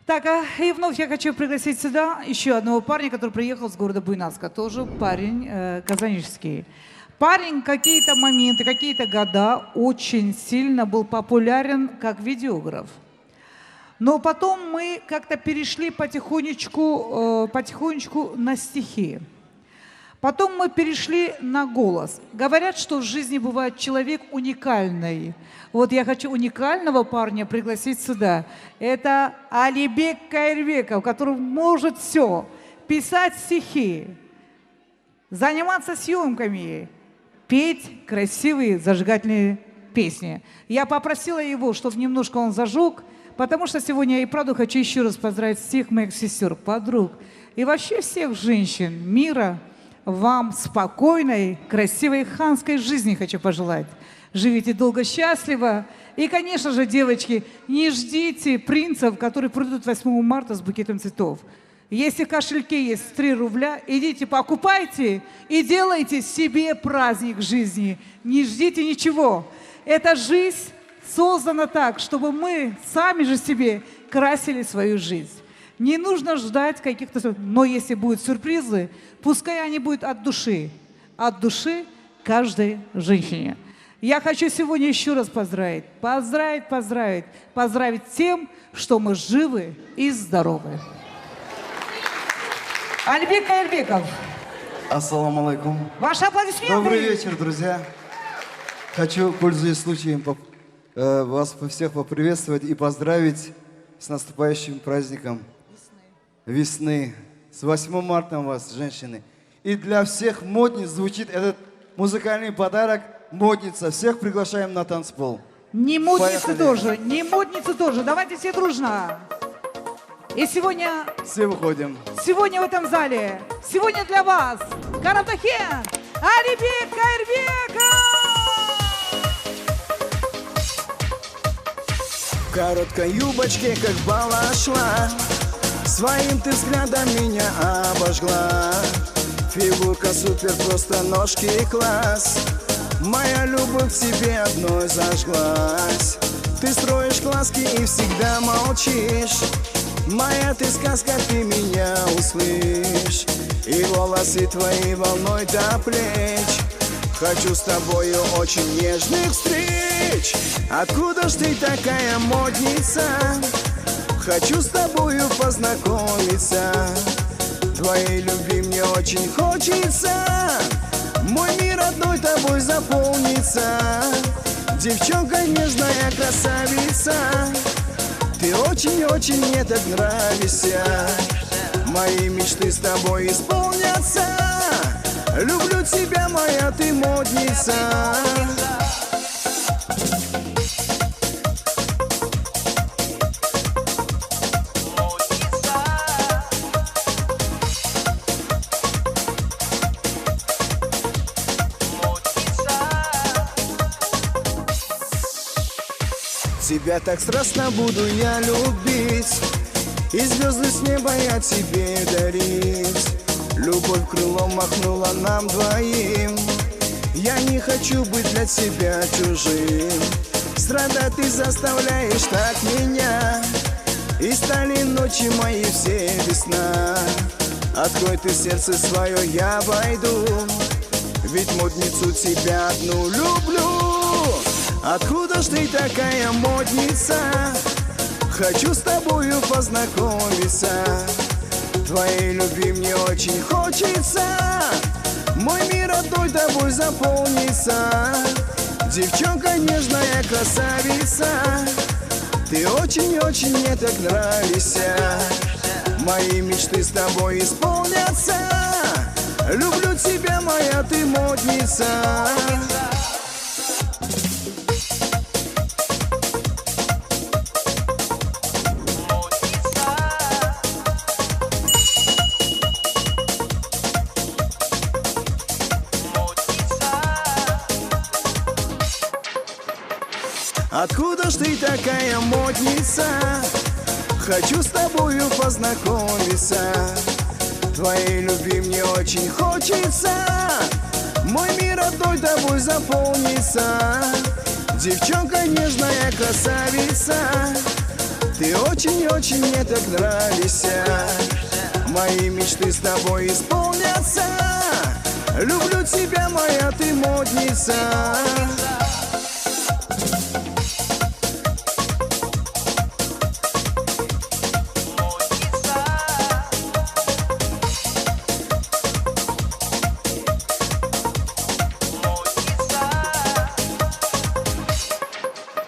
Так, и вновь я хочу пригласить сюда еще одного парня, который приехал с города Буйнакска. Тоже парень казанический. Парень какие-то моменты, какие-то года очень сильно был популярен как видеограф. Но потом мы как-то перешли потихонечку на стихи. Потом мы перешли на голос. Говорят, что в жизни бывает человек уникальный. Вот я хочу уникального парня пригласить сюда. Это Алибек Кайырбеков, который может все. Писать стихи, заниматься съемками, петь красивые зажигательные песни. Я попросила его, чтобы немножко он зажег, потому что сегодня я и правда хочу еще раз поздравить всех моих сестер, подруг и вообще всех женщин мира. Вам спокойной, красивой ханской жизни хочу пожелать. Живите долго, счастливо. И, конечно же, девочки, не ждите принцев, которые придут 8 марта с букетом цветов. Если в кошельке есть 3 рубля, идите покупайте и делайте себе праздник жизни. Не ждите ничего. Эта жизнь создана так, чтобы мы сами же себе красили свою жизнь. Не нужно ждать каких-то... Но если будут сюрпризы, пускай они будут от души каждой женщине. Я хочу сегодня еще раз поздравить тем, что мы живы и здоровы. Алибек Кайырбеков. Ассаламу алейкум. Ваши аплодисменты. Добрый вечер, друзья. Хочу, пользуясь случаем, вас всех поприветствовать и поздравить с наступающим праздником весны. С 8 марта вас, женщины. И для всех модниц звучит этот музыкальный подарок «Модница». Всех приглашаем на танцпол. Не модницы тоже, не модницы тоже. Давайте все дружно. И сегодня... Все выходим. Сегодня в этом зале, сегодня для вас Каратахен Алибек Кайырбеков! В короткой юбочке, как бала шла, своим ты взглядом меня обожгла. Фигурка супер, просто ножки класс. Моя любовь к тебе одной зажглась. Ты строишь глазки и всегда молчишь. Моя ты сказка, ты меня услышь. И волосы твои волной до плеч. Хочу с тобою очень нежных встреч. Откуда ж ты такая модница? Хочу с тобою познакомиться. Твоей любви мне очень хочется. Мой мир одной тобой заполнится. Девчонка нежная красавица. Ты очень-очень мне так нравишься. Мои мечты с тобой исполнятся. Люблю тебя, моя ты модница. Тебя так страстно буду я любить, и звезды с неба я тебе дарить. Любовь крылом махнула нам двоим. Я не хочу быть для тебя чужим. Страдать ты заставляешь так меня, и стали ночи мои все без сна. Открой ты сердце свое, я войду, ведь модницу тебя одну люблю. Откуда ж ты такая модница? Хочу с тобою познакомиться. Твоей любви мне очень хочется. Мой мир одной тобой заполнится. Девчонка нежная красавица. Ты очень-очень мне так нравишься. Мои мечты с тобой исполнятся. Люблю тебя, моя ты модница. Откуда ж ты такая модница? Хочу с тобою познакомиться. Твоей любви мне очень хочется. Мой мир одной тобой заполнится. Девчонка нежная красавица. Ты очень-очень мне так нравишься. Мои мечты с тобой исполнятся. Люблю тебя, моя ты модница.